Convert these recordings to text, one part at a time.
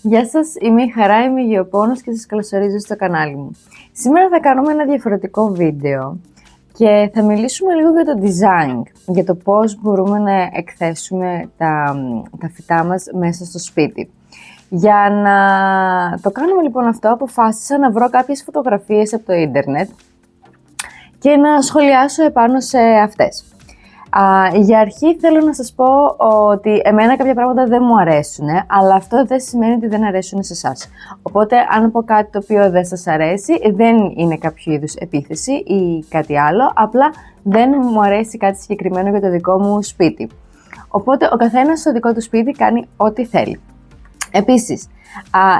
Γεια σας, είμαι η Χαρά, είμαι υγειοπόνος και σας καλωσορίζω στο κανάλι μου. Σήμερα θα κάνουμε ένα διαφορετικό βίντεο και θα μιλήσουμε λίγο για το design, για το πώς μπορούμε να εκθέσουμε τα φυτά μας μέσα στο σπίτι. Για να το κάνουμε λοιπόν αυτό, αποφάσισα να βρω κάποιες φωτογραφίες από το ίντερνετ και να σχολιάσω επάνω σε αυτές. Για αρχή θέλω να σας πω ότι εμένα κάποια πράγματα δεν μου αρέσουν, αλλά αυτό δεν σημαίνει ότι δεν αρέσουν σε εσάς. Οπότε αν πω κάτι το οποίο δεν σας αρέσει, δεν είναι κάποιο είδους επίθεση ή κάτι άλλο, απλά δεν μου αρέσει κάτι συγκεκριμένο για το δικό μου σπίτι. Οπότε ο καθένας στο δικό του σπίτι κάνει ό,τι θέλει. Επίσης,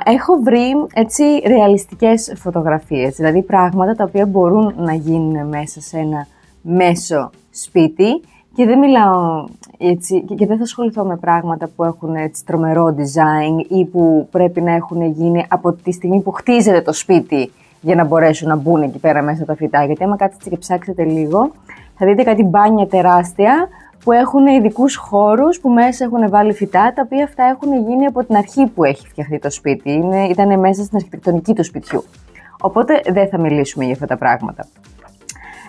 έχω βρει έτσι ρεαλιστικές φωτογραφίες, δηλαδή πράγματα τα οποία μπορούν να γίνουν μέσα σε ένα μέσο σπίτι και δεν μιλάω έτσι και δεν θα ασχοληθώ με πράγματα που έχουν έτσι τρομερό design ή που πρέπει να έχουν γίνει από τη στιγμή που χτίζεται το σπίτι για να μπορέσουν να μπουν εκεί πέρα μέσα τα φυτά. Γιατί άμα κάτσετε και ψάξετε λίγο, θα δείτε κάτι μπάνια τεράστια που έχουν ειδικούς χώρους που μέσα έχουν βάλει φυτά, τα οποία αυτά έχουν γίνει από την αρχή που έχει φτιαχτεί το σπίτι. Ήταν μέσα στην αρχιτεκτονική του σπιτιού. Οπότε δεν θα μιλήσουμε για αυτά τα πράγματα.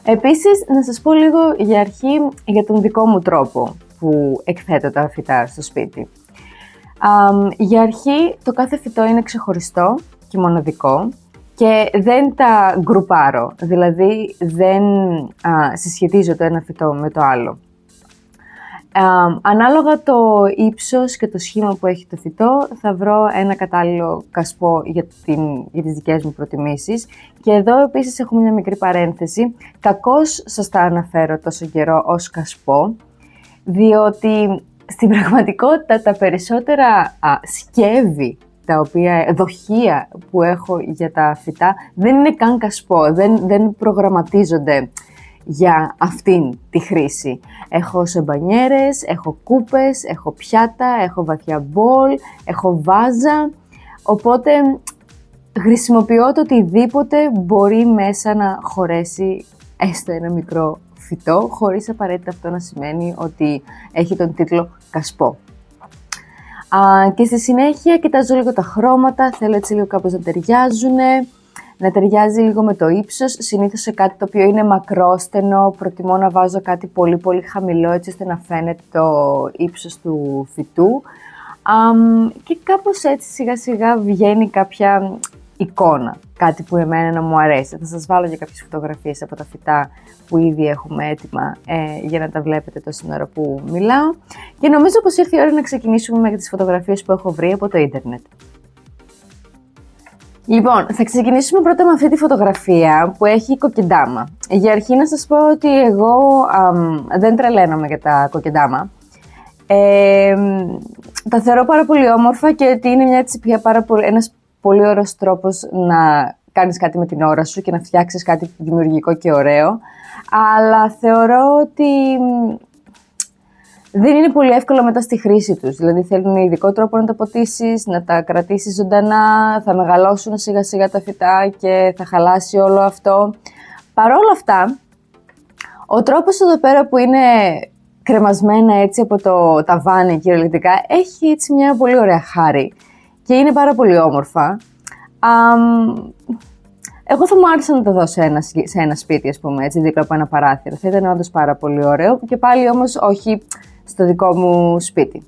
Επίσης, να σας πω λίγο για αρχή για τον δικό μου τρόπο που εκθέτω τα φυτά στο σπίτι. Για αρχή, το κάθε φυτό είναι ξεχωριστό και μοναδικό και δεν τα γκρουπάρω, δηλαδή δεν συσχετίζω το ένα φυτό με το άλλο. Ανάλογα το ύψος και το σχήμα που έχει το φυτό, θα βρω ένα κατάλληλο κασπό για τις δικές μου προτιμήσεις. Και εδώ επίσης έχουμε μια μικρή παρένθεση. Κακώς σας τα αναφέρω τόσο καιρό ως κασπό, διότι στην πραγματικότητα τα περισσότερα σκεύη, δοχεία που έχω για τα φυτά, δεν είναι καν κασπό, δεν προγραμματίζονται για αυτήν τη χρήση. Έχω σεμπανιέρες, έχω κούπες, έχω πιάτα, έχω βαθιά μπολ, έχω βάζα, οπότε χρησιμοποιώ το οτιδήποτε μπορεί μέσα να χωρέσει έστω ένα μικρό φυτό, χωρίς απαραίτητα αυτό να σημαίνει ότι έχει τον τίτλο κασπό. Και στη συνέχεια κοιτάζω λίγο τα χρώματα, θέλω έτσι λίγο κάπως να ταιριάζουνε, να ταιριάζει λίγο με το ύψος, συνήθως σε κάτι το οποίο είναι μακρόστενο, προτιμώ να βάζω κάτι πολύ πολύ χαμηλό έτσι ώστε να φαίνεται το ύψος του φυτού και κάπως έτσι σιγά σιγά βγαίνει κάποια εικόνα, κάτι που εμένα να μου αρέσει. Θα σας βάλω για κάποιες φωτογραφίες από τα φυτά που ήδη έχουμε έτοιμα για να τα βλέπετε τόση ώρα που μιλάω και νομίζω πως ήρθε η ώρα να ξεκινήσουμε με τις φωτογραφίες που έχω βρει από το ίντερνετ. Λοιπόν, θα ξεκινήσουμε πρώτα με αυτή τη φωτογραφία που έχει κοκεντάμα. Για αρχή να σας πω ότι εγώ δεν τρελαίνομαι για τα κοκεντάμα. Τα θεωρώ πάρα πολύ όμορφα και ότι είναι ένας πολύ ωραίος τρόπος να κάνεις κάτι με την ώρα σου και να φτιάξεις κάτι δημιουργικό και ωραίο. Αλλά θεωρώ ότι δεν είναι πολύ εύκολο μετά στη χρήση τους, δηλαδή θέλουν ειδικό τρόπο να τα ποτίσεις, να τα κρατήσεις ζωντανά, θα μεγαλώσουν σιγά σιγά τα φυτά και θα χαλάσει όλο αυτό. Παρ' όλα αυτά, ο τρόπος εδώ πέρα που είναι κρεμασμένα έτσι από το ταβάνι κυριολεκτικά, έχει έτσι μια πολύ ωραία χάρη και είναι πάρα πολύ όμορφα. Εγώ θα μου άρεσε να το δω σε ένα σπίτι, ας πούμε, έτσι δίπλα από ένα παράθυρο. Θα ήταν όντως πάρα πολύ ωραίο και πάλι όμως όχι στο δικό μου σπίτι.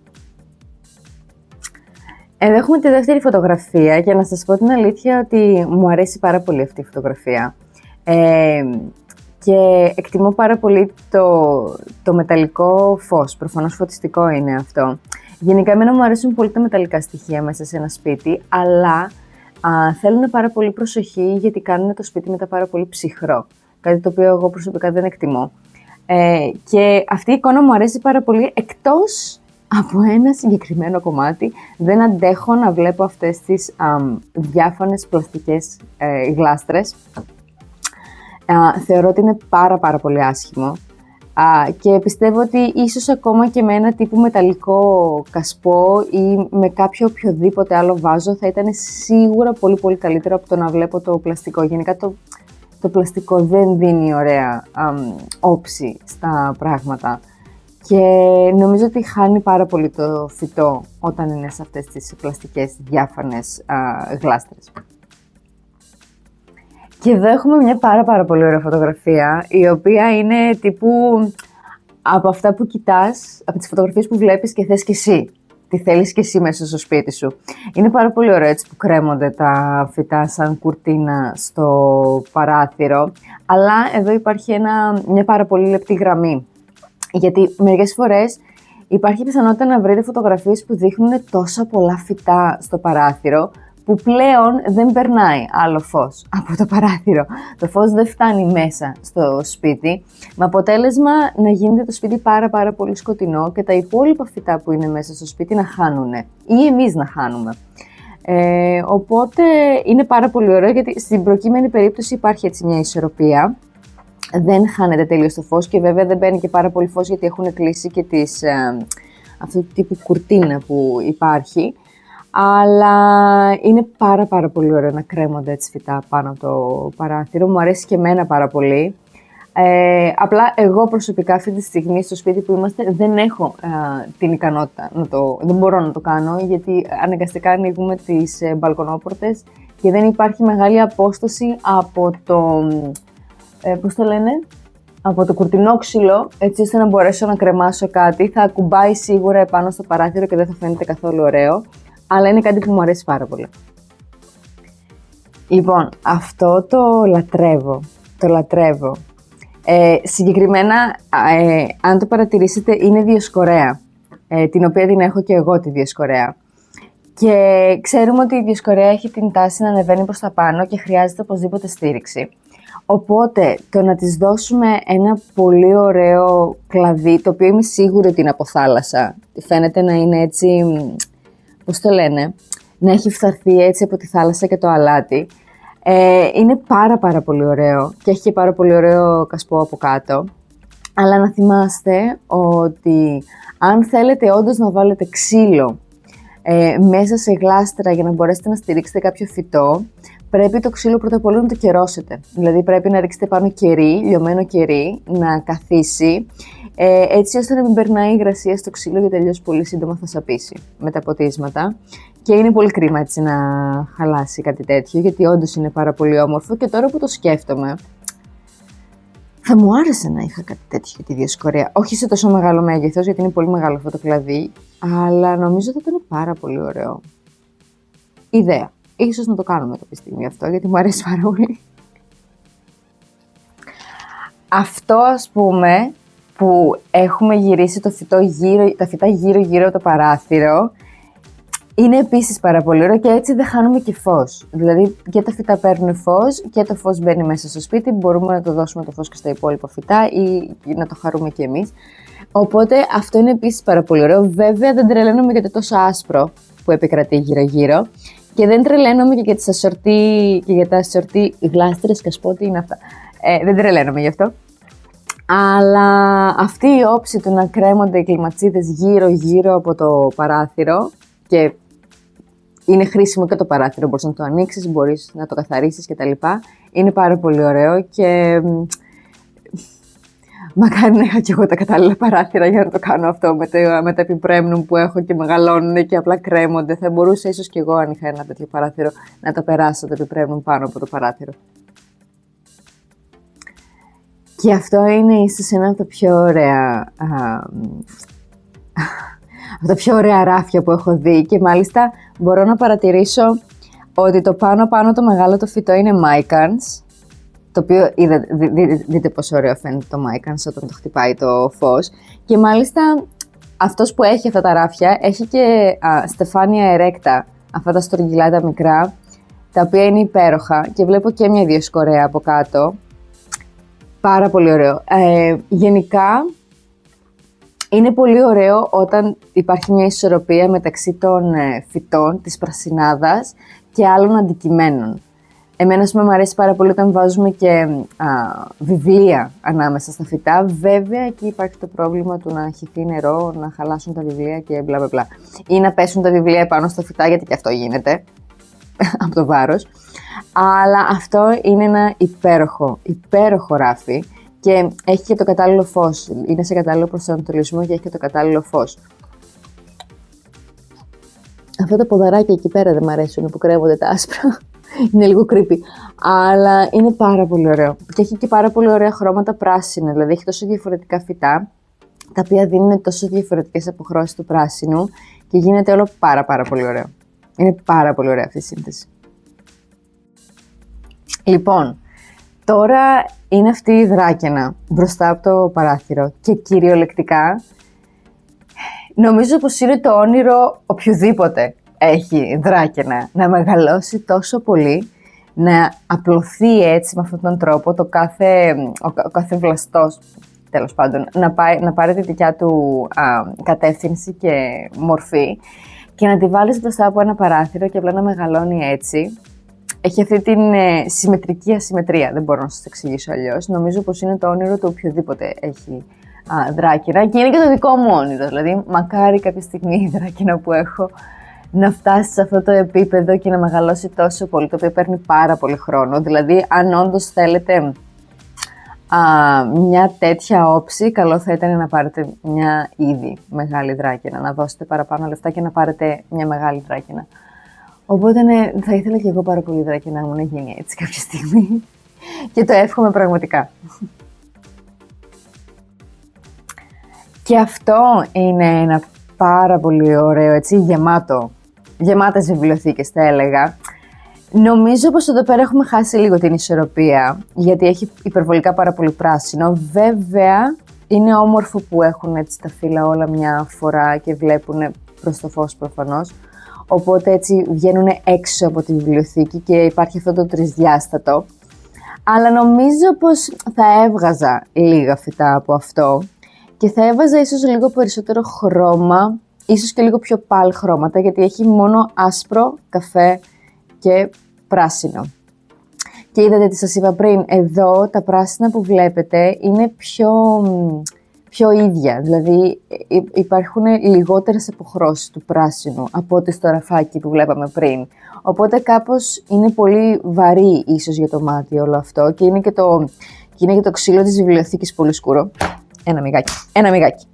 Εδώ έχουμε τη δεύτερη φωτογραφία και να σας πω την αλήθεια ότι μου αρέσει πάρα πολύ αυτή η φωτογραφία. Και εκτιμώ πάρα πολύ το μεταλλικό φως, προφανώς φωτιστικό είναι αυτό. Γενικά εμένα μου αρέσουν πολύ τα μεταλλικά στοιχεία μέσα σε ένα σπίτι, αλλά θέλουν πάρα πολύ προσοχή γιατί κάνουν το σπίτι μετά πάρα πολύ ψυχρό. Κάτι το οποίο εγώ προσωπικά δεν εκτιμώ. Και αυτή η εικόνα μου αρέσει πάρα πολύ, εκτός από ένα συγκεκριμένο κομμάτι. Δεν αντέχω να βλέπω αυτές τις διάφανες πλαστικές γλάστρες. Θεωρώ ότι είναι πάρα πολύ άσχημο. Και πιστεύω ότι ίσως ακόμα και με ένα τύπου μεταλλικό κασπό ή με κάποιο οποιοδήποτε άλλο βάζο θα ήταν σίγουρα πολύ καλύτερο από το να βλέπω το πλαστικό. Γενικά το πλαστικό δεν δίνει ωραία όψη στα πράγματα και νομίζω ότι χάνει πάρα πολύ το φυτό όταν είναι σε αυτές τις πλαστικές διάφανες γλάστρες. Και εδώ έχουμε μια πάρα πολύ ωραία φωτογραφία, η οποία είναι τύπου από αυτά που κοιτάς, από τις φωτογραφίες που βλέπεις και θες και εσύ. Τι θέλεις και εσύ μέσα στο σπίτι σου. Είναι πάρα πολύ ωραίο έτσι που κρέμονται τα φυτά σαν κουρτίνα στο παράθυρο, αλλά εδώ υπάρχει μια πάρα πολύ λεπτή γραμμή. Γιατί μερικές φορές υπάρχει πιθανότητα να βρείτε φωτογραφίες που δείχνουν τόσα πολλά φυτά στο παράθυρο, που πλέον δεν περνάει άλλο φως από το παράθυρο. Το φως δεν φτάνει μέσα στο σπίτι, με αποτέλεσμα να γίνεται το σπίτι πάρα πολύ σκοτεινό και τα υπόλοιπα φυτά που είναι μέσα στο σπίτι να χάνουν ή εμείς να χάνουμε. Οπότε είναι πάρα πολύ ωραίο, γιατί στην προκείμενη περίπτωση υπάρχει έτσι μια ισορροπία. Δεν χάνεται τελείως το φως και βέβαια δεν μπαίνει και πάρα πολύ φως, γιατί έχουν κλείσει και αυτού του τύπου κουρτίνα που υπάρχει. Αλλά είναι πάρα πολύ ωραίο να κρέμονται έτσι φυτά πάνω από το παράθυρο. Μου αρέσει και εμένα πάρα πολύ. Απλά εγώ προσωπικά αυτή τη στιγμή στο σπίτι που είμαστε δεν έχω την ικανότητα δεν μπορώ να το κάνω, γιατί αναγκαστικά ανοίγουμε τις μπαλκονόπορτες και δεν υπάρχει μεγάλη απόσταση από από το κουρτινόξυλο, έτσι ώστε να μπορέσω να κρεμάσω κάτι. Θα ακουμπάει σίγουρα επάνω στο παράθυρο και δεν θα φαίνεται καθόλου ωραίο, αλλά είναι κάτι που μου αρέσει πάρα πολύ. Λοιπόν, αυτό το λατρεύω. Συγκεκριμένα, αν το παρατηρήσετε, είναι Διοσκορέα, την οποία την έχω και εγώ τη Διοσκορέα. Και ξέρουμε ότι η Διοσκορέα έχει την τάση να ανεβαίνει προς τα πάνω και χρειάζεται οπωσδήποτε στήριξη. Οπότε, το να της δώσουμε ένα πολύ ωραίο κλαδί, το οποίο είμαι σίγουρη ότι είναι από θάλασσα, φαίνεται να είναι έτσι, να έχει φθαρθεί έτσι από τη θάλασσα και το αλάτι, είναι πάρα πολύ ωραίο και έχει και πάρα πολύ ωραίο κασπό από κάτω. Αλλά να θυμάστε ότι αν θέλετε όντως να βάλετε ξύλο μέσα σε γλάστρα για να μπορέσετε να στηρίξετε κάποιο φυτό, πρέπει το ξύλο πρώτα απ' όλα να το κερώσετε. Δηλαδή πρέπει να ρίξετε πάνω λιωμένο κερί, να καθίσει, έτσι ώστε να μην περνάει η υγρασία στο ξύλο, γιατί τελείως πολύ σύντομα θα σαπίσει με τα ποτίσματα. Και είναι πολύ κρίμα έτσι να χαλάσει κάτι τέτοιο, γιατί όντως είναι πάρα πολύ όμορφο και τώρα που το σκέφτομαι, θα μου άρεσε να είχα κάτι τέτοιο για τη Διοσκορέα. Όχι σε τόσο μεγάλο μέγεθος, γιατί είναι πολύ μεγάλο αυτό το κλαδί, αλλά νομίζω ότι ήταν πάρα πολύ ωραίο. Ιδέα. Ίσως να το κάνουμε κάποια στιγμή αυτό, γιατί μου αρέσει πάρα πολύ. Αυτό, ας πούμε, που έχουμε γυρίσει τα φυτά γύρω από το παράθυρο, είναι επίσης πάρα πολύ ωραίο και έτσι δεν χάνουμε και φως. Δηλαδή και τα φυτά παίρνουν φως και το φως μπαίνει μέσα στο σπίτι, μπορούμε να το δώσουμε το φως και στα υπόλοιπα φυτά ή να το χαρούμε και εμείς. Οπότε αυτό είναι επίσης πάρα πολύ ωραίο. Βέβαια δεν τρελαίνομαι για το τόσο άσπρο που επικρατεί γύρω-γύρω και δεν τρελαίνομαι και για τα ασορτή γλάστρες, κασπότη είναι αυτά. Δεν τρελαίνομαι γι' αυτό. Αλλά αυτή η όψη του να κρέμονται οι κλιματσίδες γύρω από το παράθυρο, και είναι χρήσιμο και το παράθυρο, μπορείς να το ανοίξεις, μπορείς να το καθαρίσεις κτλ. Είναι πάρα πολύ ωραίο και μακάρι να είχα και εγώ τα κατάλληλα παράθυρα για να το κάνω αυτό με τα επιπρέμνουν που έχω και μεγαλώνουν και απλά κρέμονται. Θα μπορούσα ίσως και εγώ, αν είχα ένα τέτοιο παράθυρο, να τα περάσω τα επιπρέμνουν πάνω από το παράθυρο. Και αυτό είναι ίσως ένα από τα πιο ωραία από τα πιο ωραία ράφια που έχω δει, και μάλιστα μπορώ να παρατηρήσω ότι το πάνω το μεγάλο το φυτό είναι Mycans, το οποίο δείτε πόσο ωραίο φαίνεται το Mycans όταν το χτυπάει το φως, και μάλιστα αυτός που έχει αυτά τα ράφια έχει και Στεφάνια ερέκτα, αυτά τα στρογγυλά μικρά, τα οποία είναι υπέροχα, και βλέπω και μια Διοσκορέα από κάτω. Πάρα πολύ ωραίο. Γενικά είναι πολύ ωραίο όταν υπάρχει μια ισορροπία μεταξύ των φυτών, της πρασινάδας και άλλων αντικειμένων. Εμένα, μου αρέσει πάρα πολύ όταν βάζουμε και βιβλία ανάμεσα στα φυτά. Βέβαια, εκεί υπάρχει το πρόβλημα του να χυθεί νερό, να χαλάσουν τα βιβλία και μπλα μπλα μπλα. Ή να πέσουν τα βιβλία πάνω στα φυτά, γιατί και αυτό γίνεται από το βάρος. Αλλά αυτό είναι ένα υπέροχο ράφι και έχει και το κατάλληλο φως. Είναι σε κατάλληλο προσανατολισμό και έχει και το κατάλληλο φως. Αυτά τα ποδαράκια εκεί πέρα δεν μ' αρέσουν που κρέμονται τα άσπρα. Είναι λίγο creepy. Αλλά είναι πάρα πολύ ωραίο. Και έχει και πάρα πολύ ωραία χρώματα πράσινα. Δηλαδή έχει τόσο διαφορετικά φυτά, τα οποία δίνουν τόσο διαφορετικές αποχρώσεις του πράσινου και γίνεται όλο πάρα πολύ ωραίο. Είναι πάρα πολύ ωραία αυτή η σύνθεση. Λοιπόν, τώρα είναι αυτή η δράκαινα μπροστά από το παράθυρο και κυριολεκτικά νομίζω πως είναι το όνειρο οποιοδήποτε έχει δράκαινα, να μεγαλώσει τόσο πολύ, να απλωθεί έτσι με αυτόν τον τρόπο ο κάθε βλαστός, τέλος πάντων, να πάρει τη δικιά του κατεύθυνση και μορφή και να τη βάλεις μπροστά από ένα παράθυρο και απλά να μεγαλώνει έτσι. Έχει αυτή την συμμετρική ασυμμετρία, δεν μπορώ να σας εξηγήσω αλλιώς. Νομίζω πως είναι το όνειρο του οποιοδήποτε έχει δράκαινα και είναι και το δικό μου όνειρο. Δηλαδή, μακάρι κάποια στιγμή η δράκαινα που έχω να φτάσει σε αυτό το επίπεδο και να μεγαλώσει τόσο πολύ, το οποίο παίρνει πάρα πολύ χρόνο. Δηλαδή, αν όντως θέλετε μια τέτοια όψη, καλό θα ήταν να πάρετε μια ήδη μεγάλη δράκαινα, να δώσετε παραπάνω λεφτά και να πάρετε μια μεγάλη δράκαινα. Οπότε ναι, θα ήθελα και εγώ πάρα πολύ δράκαινα μου να γίνει έτσι κάποια στιγμή και το εύχομαι πραγματικά. Και αυτό είναι ένα πάρα πολύ ωραίο, έτσι, γεμάτες βιβλιοθήκες θα έλεγα. Νομίζω πως εδώ πέρα έχουμε χάσει λίγο την ισορροπία, γιατί έχει υπερβολικά πάρα πολύ πράσινο. Βέβαια, είναι όμορφο που έχουν έτσι τα φύλλα όλα μια φορά και βλέπουν προς το φως προφανώς. Οπότε έτσι βγαίνουν έξω από τη βιβλιοθήκη και υπάρχει αυτό το τρισδιάστατο. Αλλά νομίζω πως θα έβγαζα λίγα φυτά από αυτό και θα έβαζα ίσως λίγο περισσότερο χρώμα, ίσως και λίγο πιο πάλ χρώματα, γιατί έχει μόνο άσπρο, καφέ και πράσινο. Και είδατε τι σας είπα πριν, εδώ τα πράσινα που βλέπετε είναι πιο ίδια, δηλαδή υπάρχουν λιγότερες αποχρώσεις του πράσινου από ό,τι στο ραφάκι που βλέπαμε πριν. Οπότε κάπως είναι πολύ βαρύ ίσως για το μάτι όλο αυτό και είναι και το ξύλο της βιβλιοθήκης πολύ σκούρο. Ένα μυγάκι.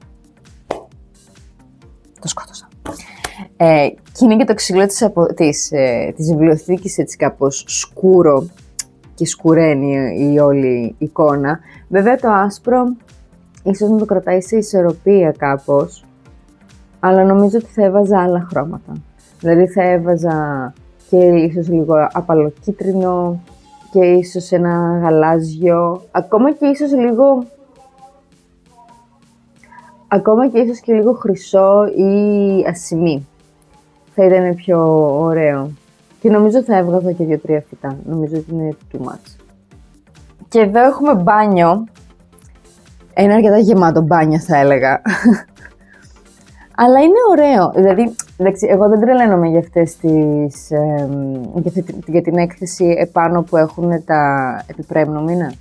Το σκότωσα. Και είναι και το ξύλο της βιβλιοθήκης έτσι κάπως σκούρο και σκουραίνει η όλη εικόνα. Βέβαια το άσπρο ίσως να το κρατάει σε ισορροπία κάπως, αλλά νομίζω ότι θα έβαζα άλλα χρώματα. Δηλαδή θα έβαζα και ίσως λίγο απαλοκίτρινο και ίσως ένα γαλάζιο, ακόμα και ίσως και λίγο χρυσό ή ασημί. Θα ήταν πιο ωραίο. Και νομίζω θα έβγαζα και 2-3 φυτά. Νομίζω ότι είναι too much. Και εδώ έχουμε μπάνιο. Ένα αρκετά γεμάτο μπάνιο θα έλεγα. Αλλά είναι ωραίο. Δηλαδή, εγώ δεν τρελαίνομαι για την έκθεση επάνω που έχουν τα επιπρέμνου, είναι.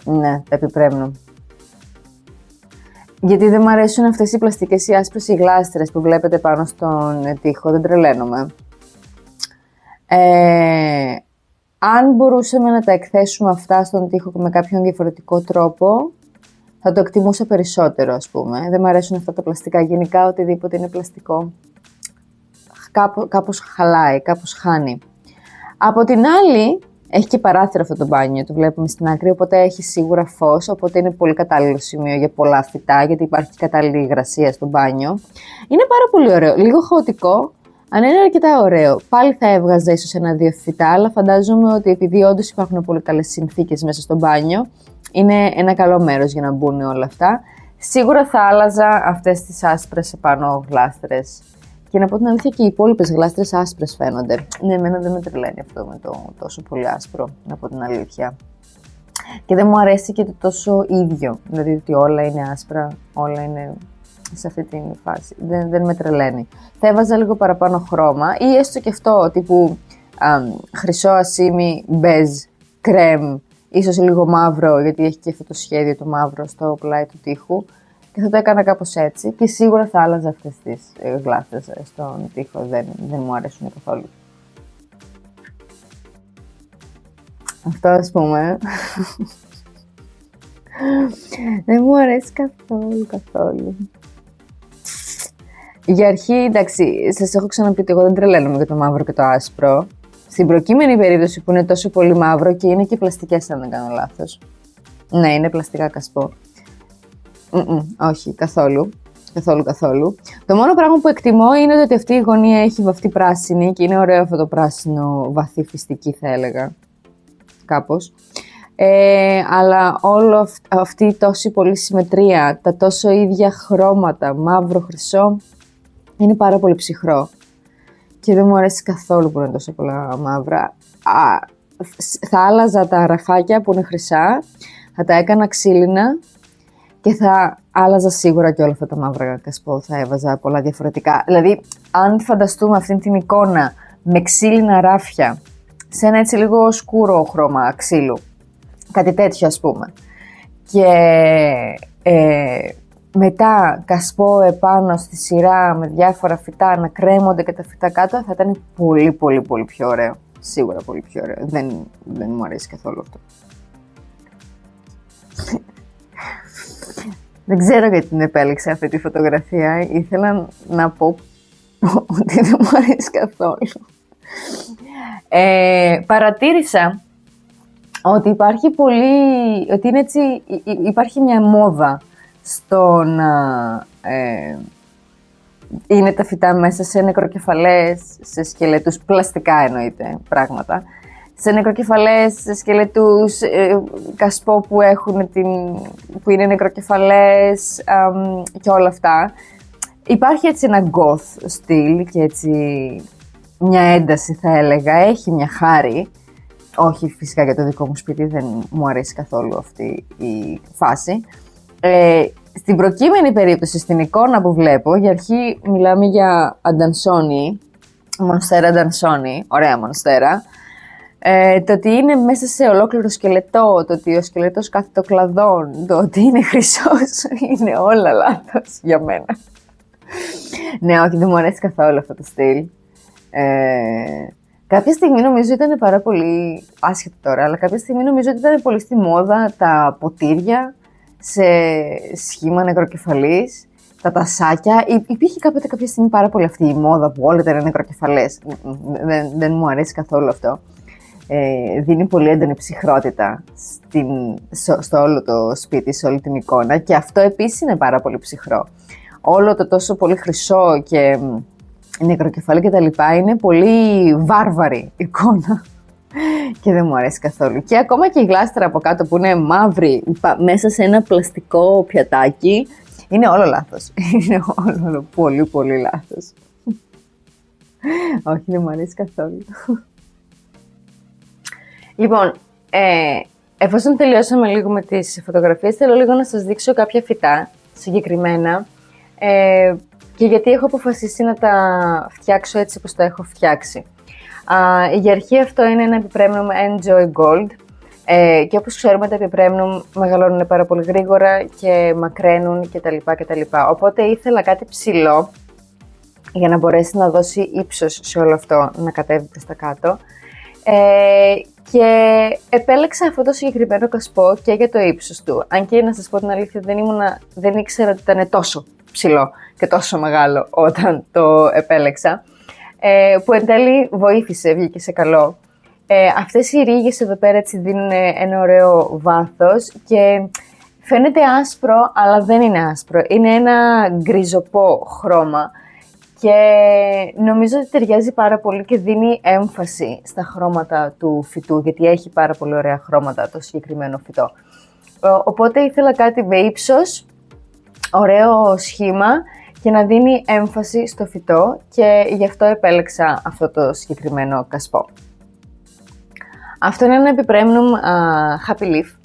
Ναι, τα επιπρέμνου. Γιατί δεν μου αρέσουν αυτές οι πλαστικές ή άσπρες οι γλάστρες που βλέπετε πάνω στον τοίχο, δεν τρελαίνομαι. Αν μπορούσαμε να τα εκθέσουμε αυτά στον τοίχο με κάποιον διαφορετικό τρόπο, θα το εκτιμούσα περισσότερο, ας πούμε. Δεν μου αρέσουν αυτά τα πλαστικά. Γενικά, οτιδήποτε είναι πλαστικό, κάπως χαλάει, κάπως χάνει. Από την άλλη, έχει και παράθυρο αυτό το μπάνιο, το βλέπουμε στην άκρη, οπότε έχει σίγουρα φως, οπότε είναι πολύ κατάλληλο σημείο για πολλά φυτά, γιατί υπάρχει και κατάλληλη υγρασία στο μπάνιο. Είναι πάρα πολύ ωραίο, λίγο χαοτικό, αλλά είναι αρκετά ωραίο. Πάλι θα έβγαζα ίσως 1-2 φυτά, αλλά φαντάζομαι ότι επειδή όντως υπάρχουν πολύ καλές συνθήκες μέσα στο μπάνιο, είναι ένα καλό μέρος για να μπουν όλα αυτά. Σίγουρα θα άλλαζα αυτές τις άσπρες επάνω γλάστρες. Και να πω την αλήθεια, και οι υπόλοιπες γλάστρες άσπρες φαίνονται. Ναι, εμένα δεν με τρελαίνει αυτό με το τόσο πολύ άσπρο, να πω την αλήθεια. Και δεν μου αρέσει και το τόσο ίδιο. Δηλαδή ότι όλα είναι άσπρα, όλα είναι σε αυτή τη φάση. Δεν με τρελαίνει. Θα έβαζα λίγο παραπάνω χρώμα ή έστω και αυτό τύπου χρυσό ασήμι, μπέζ, κρέμ, ίσως λίγο μαύρο, γιατί έχει και αυτό το σχέδιο το μαύρο στο πλάι του τοίχου. Και θα το έκανα κάπως έτσι και σίγουρα θα άλλαζα αυτές τις γλάστρες στον τοίχο, δεν μου αρέσουν καθόλου. Αυτό ας πούμε. Δεν μου αρέσει καθόλου. Για αρχή, εντάξει, σας έχω ξαναπεί ότι εγώ δεν τρελαίνομαι για το μαύρο και το άσπρο. Στην προκείμενη περίπτωση που είναι τόσο πολύ μαύρο και είναι και πλαστικές, αν δεν κάνω λάθος. Ναι, είναι πλαστικά κασπό. Όχι, καθόλου. Το μόνο πράγμα που εκτιμώ είναι ότι αυτή η γωνία έχει βαφτεί πράσινη και είναι ωραίο αυτό το πράσινο βαθύ φιστική, θα έλεγα. Κάπως. Αλλά όλο αυτή η τόση πολύ συμμετρία, τα τόσο ίδια χρώματα, μαύρο, χρυσό, είναι πάρα πολύ ψυχρό. Και δεν μου αρέσει καθόλου που είναι τόσο πολλά μαύρα. Θα άλλαζα τα ραφάκια που είναι χρυσά, θα τα έκανα ξύλινα και θα άλλαζα σίγουρα και όλα αυτά τα μαύρα κασπό, θα έβαζα πολλά διαφορετικά. Δηλαδή, αν φανταστούμε αυτή την εικόνα με ξύλινα ράφια, σε ένα έτσι λίγο σκούρο χρώμα ξύλου, κάτι τέτοιο ας πούμε, και μετά κασπό επάνω στη σειρά με διάφορα φυτά να κρέμονται και τα φυτά κάτω, θα ήταν πολύ πολύ πολύ πιο ωραίο. Σίγουρα πολύ πιο ωραίο. Δεν μου αρέσει καθόλου αυτό. Δεν ξέρω γιατί την επέλεξα αυτή τη φωτογραφία. Ήθελα να πω ότι δεν μου αρέσει καθόλου. Παρατήρησα ότι υπάρχει μια μόδα στο να είναι τα φυτά μέσα σε νεκροκεφαλές, σε σκελετούς, πλαστικά εννοείται πράγματα, σε νεκροκεφαλές, σε σκελετούς, κασπό που είναι νεκροκεφαλές και όλα αυτά. Υπάρχει έτσι ένα goth στυλ και έτσι μια ένταση, θα έλεγα, έχει μια χάρη. Όχι φυσικά για το δικό μου σπίτι, δεν μου αρέσει καθόλου αυτή η φάση. Στην προκείμενη περίπτωση, στην εικόνα που βλέπω, για αρχή μιλάμε για αντανσόνι, μονστέρα αντανσόνι, ωραία μονστέρα. Το ότι είναι μέσα σε ολόκληρο σκελετό, το ότι ο σκελετός κάθεται κλαδών, το ότι είναι χρυσός, είναι όλα λάθος για μένα. Ναι, όχι, δεν μου αρέσει καθόλου αυτό το στυλ. Κάποια στιγμή νομίζω ήταν πάρα πολύ, άσχετο τώρα, αλλά κάποια στιγμή νομίζω ότι ήταν πολύ στη μόδα τα ποτήρια σε σχήμα νεκροκεφαλής, τα τασάκια. Υπήρχε κάποτε κάποια στιγμή πάρα πολύ αυτή η μόδα που όλα ήταν νεκροκεφαλές. Δεν μου αρέσει καθόλου αυτό. Δίνει πολύ έντονη ψυχρότητα στο όλο το σπίτι, σε όλη την εικόνα, και αυτό επίσης είναι πάρα πολύ ψυχρό. Όλο το τόσο πολύ χρυσό και νεκροκεφαλή και τα λοιπά είναι πολύ βάρβαρη εικόνα και δεν μου αρέσει καθόλου. Και ακόμα και η γλάστρα από κάτω που είναι μαύρη μέσα σε ένα πλαστικό πιατάκι, είναι όλο λάθος. Είναι όλο πολύ πολύ λάθος. Όχι, δεν μου αρέσει καθόλου. Λοιπόν, εφόσον τελειώσαμε λίγο με τις φωτογραφίες, θέλω λίγο να σας δείξω κάποια φυτά συγκεκριμένα και γιατί έχω αποφασίσει να τα φτιάξω έτσι όπως τα έχω φτιάξει. Για αρχή αυτό είναι ένα επιπρέμνum Enjoy Gold και όπως ξέρουμε τα επιπρέμνum μεγαλώνουν πάρα πολύ γρήγορα και μακραίνουν κτλ. Οπότε ήθελα κάτι ψηλό για να μπορέσει να δώσει ύψος σε όλο αυτό, να κατέβει προς τα κάτω. Και επέλεξα αυτό το συγκεκριμένο κασπό και για το ύψος του. Αν και να σας πω την αλήθεια, δεν ήξερα ότι ήταν τόσο ψηλό και τόσο μεγάλο όταν το επέλεξα. Που εν τέλει βοήθησε, βγήκε σε καλό. Αυτές οι ρίγες εδώ πέρα έτσι δίνουν ένα ωραίο βάθος και φαίνεται άσπρο, αλλά δεν είναι άσπρο. Είναι ένα γκριζοπό χρώμα και νομίζω ότι ταιριάζει πάρα πολύ και δίνει έμφαση στα χρώματα του φυτού, γιατί έχει πάρα πολύ ωραία χρώματα το συγκεκριμένο φυτό. Οπότε ήθελα κάτι με ύψος, ωραίο σχήμα και να δίνει έμφαση στο φυτό και γι' αυτό επέλεξα αυτό το συγκεκριμένο κασπό. Αυτό είναι ένα επιπρέμνum Happy Leaf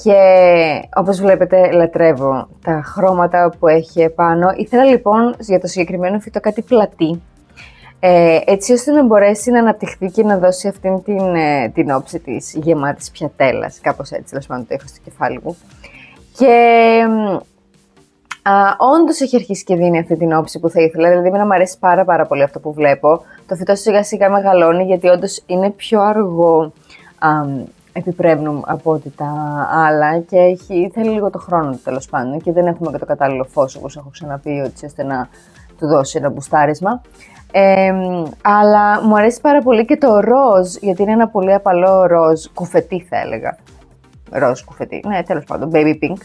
και όπως βλέπετε λατρεύω τα χρώματα που έχει επάνω. Ήθελα λοιπόν για το συγκεκριμένο φυτό κάτι πλατή, έτσι ώστε να μπορέσει να αναπτυχθεί και να δώσει αυτήν την όψη της γεμάτης πιατέλας, κάπως έτσι, τέλος πάντων το έχω στο κεφάλι μου. Και όντως έχει αρχίσει και δίνει αυτή την όψη που θα ήθελα, δηλαδή μου αρέσει πάρα πολύ αυτό που βλέπω. Το φυτό σιγά σιγά μεγαλώνει γιατί όντως είναι πιο αργό επιπρέμνουν από ότι τα άλλα και θέλει λίγο το χρόνο του τέλος πάντων και δεν έχουμε και το κατάλληλο φως, όπως έχω ξαναπεί, έτσι ώστε να του δώσει ένα μπουστάρισμα. Αλλά μου αρέσει πάρα πολύ και το ροζ, γιατί είναι ένα πολύ απαλό ροζ, κουφετί θα έλεγα. Ροζ κουφετί, ναι, τέλος πάντων, baby pink.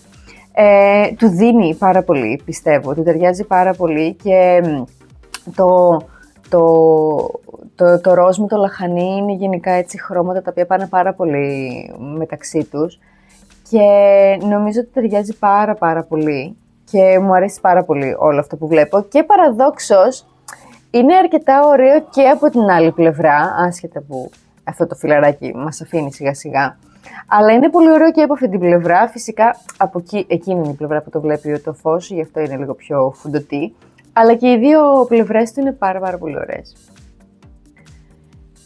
Του δίνει πάρα πολύ, πιστεύω, του ταιριάζει πάρα πολύ και το ροζ με το λαχανί είναι γενικά έτσι χρώματα τα οποία πάνε πάρα πολύ μεταξύ τους και νομίζω ότι ταιριάζει πάρα πολύ και μου αρέσει πάρα πολύ όλο αυτό που βλέπω και παραδόξως είναι αρκετά ωραίο και από την άλλη πλευρά, άσχετα που αυτό το φιλαράκι μας αφήνει σιγά σιγά, αλλά είναι πολύ ωραίο και από αυτή την πλευρά, φυσικά από εκείνη η πλευρά που το βλέπει το φως, γι' αυτό είναι λίγο πιο φουντωτή, αλλά και οι δύο πλευρές του είναι πάρα πολύ ωραίες.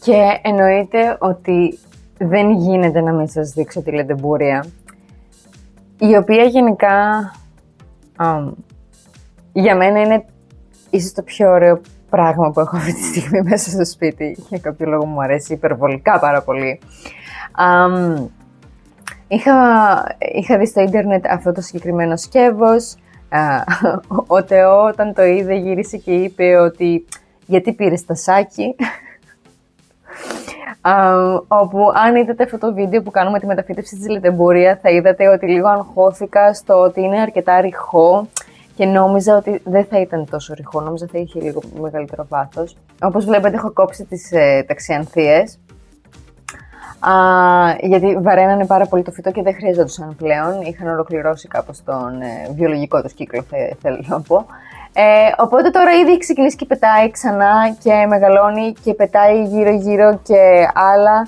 Και εννοείται ότι δεν γίνεται να μην σας δείξω τη λεντεμπούρια, η οποία γενικά για μένα είναι ίσως το πιο ωραίο πράγμα που έχω αυτή τη στιγμή μέσα στο σπίτι. Για κάποιο λόγο μου αρέσει υπερβολικά πάρα πολύ. Είχα δει στο ίντερνετ αυτό το συγκεκριμένο σκεύος. Ο Τεό όταν το είδε γύρισε και είπε ότι γιατί πήρες τα σάκι. Όπου αν είδατε αυτό το βίντεο που κάνουμε τη μεταφύτευση της λεντεμπούρια θα είδατε ότι λίγο αγχώθηκα στο ότι είναι αρκετά ρηχό και νόμιζα ότι δεν θα ήταν τόσο ρηχό, νόμιζα θα είχε λίγο μεγαλύτερο βάθος. Όπως βλέπετε έχω κόψει τις ταξιανθίες γιατί βαραίνανε πάρα πολύ το φυτό και δεν χρειαζόντουσαν πλέον, είχαν ολοκληρώσει κάπως τον βιολογικό τους κύκλο θέλω να πω. Οπότε τώρα ήδη έχει ξεκινήσει και πετάει ξανά και μεγαλώνει και πετάει γύρω και άλλα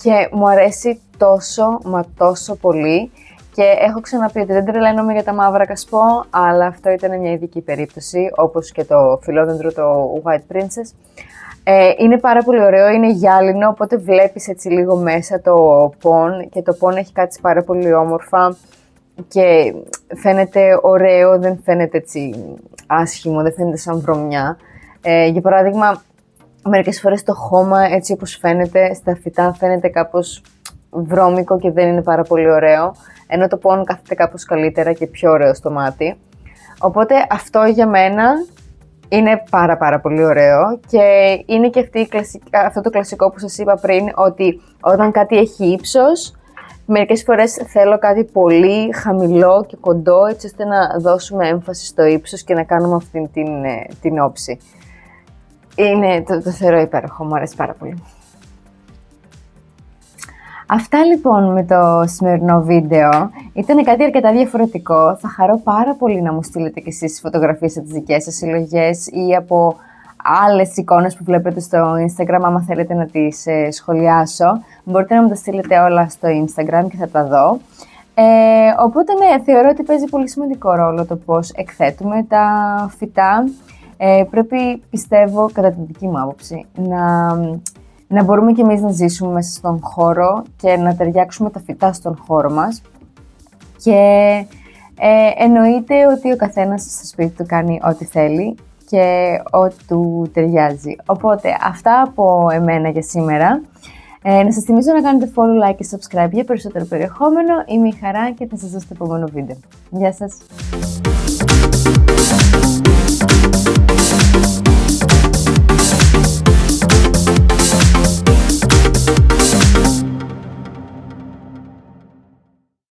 και μου αρέσει τόσο πολύ και έχω ξαναπεί ότι δεν τρελαίνομαι για τα μαύρα κασπό, αλλά αυτό ήταν μια ειδική περίπτωση, όπως και το φιλόδεντρο το White Princess. Είναι πάρα πολύ ωραίο, είναι γυάλινο, οπότε βλέπεις έτσι λίγο μέσα το πον και το πον έχει κάτσει πάρα πολύ όμορφα και φαίνεται ωραίο, δεν φαίνεται έτσι άσχημο, δεν φαίνεται σαν βρωμιά. Για παράδειγμα, μερικές φορές το χώμα έτσι όπως φαίνεται στα φυτά φαίνεται κάπως βρώμικο και δεν είναι πάρα πολύ ωραίο, ενώ το πον κάθεται κάπως καλύτερα και πιο ωραίο στο μάτι. Οπότε αυτό για μένα είναι πάρα πολύ ωραίο και είναι και αυτό το κλασικό που σας είπα πριν, ότι όταν κάτι έχει ύψος, μερικές φορές θέλω κάτι πολύ χαμηλό και κοντό, έτσι ώστε να δώσουμε έμφαση στο ύψος και να κάνουμε αυτή την όψη. Το θεωρώ υπέροχο, μου αρέσει πάρα πολύ. Αυτά λοιπόν με το σημερινό βίντεο. Ήταν κάτι αρκετά διαφορετικό. Θα χαρώ πάρα πολύ να μου στείλετε κι εσείς φωτογραφίες από τις δικές σας συλλογές ή από άλλες εικόνες που βλέπετε στο Instagram, άμα θέλετε να τις σχολιάσω. Μπορείτε να μου τα στείλετε όλα στο Instagram και θα τα δω. Οπότε ναι, θεωρώ ότι παίζει πολύ σημαντικό ρόλο το πώς εκθέτουμε τα φυτά. Πρέπει, πιστεύω, κατά την δική μου άποψη, να μπορούμε κι εμείς να ζήσουμε μέσα στον χώρο και να ταιριάξουμε τα φυτά στον χώρο μας. Και εννοείται ότι ο καθένας στο σπίτι του κάνει ό,τι θέλει και ό,τι του ταιριάζει. Οπότε αυτά από εμένα για σήμερα. Να σας θυμίζω να κάνετε follow, like και subscribe για περισσότερο περιεχόμενο. Είμαι η Χαρά και θα σας δω στο επόμενο βίντεο. Γεια σας!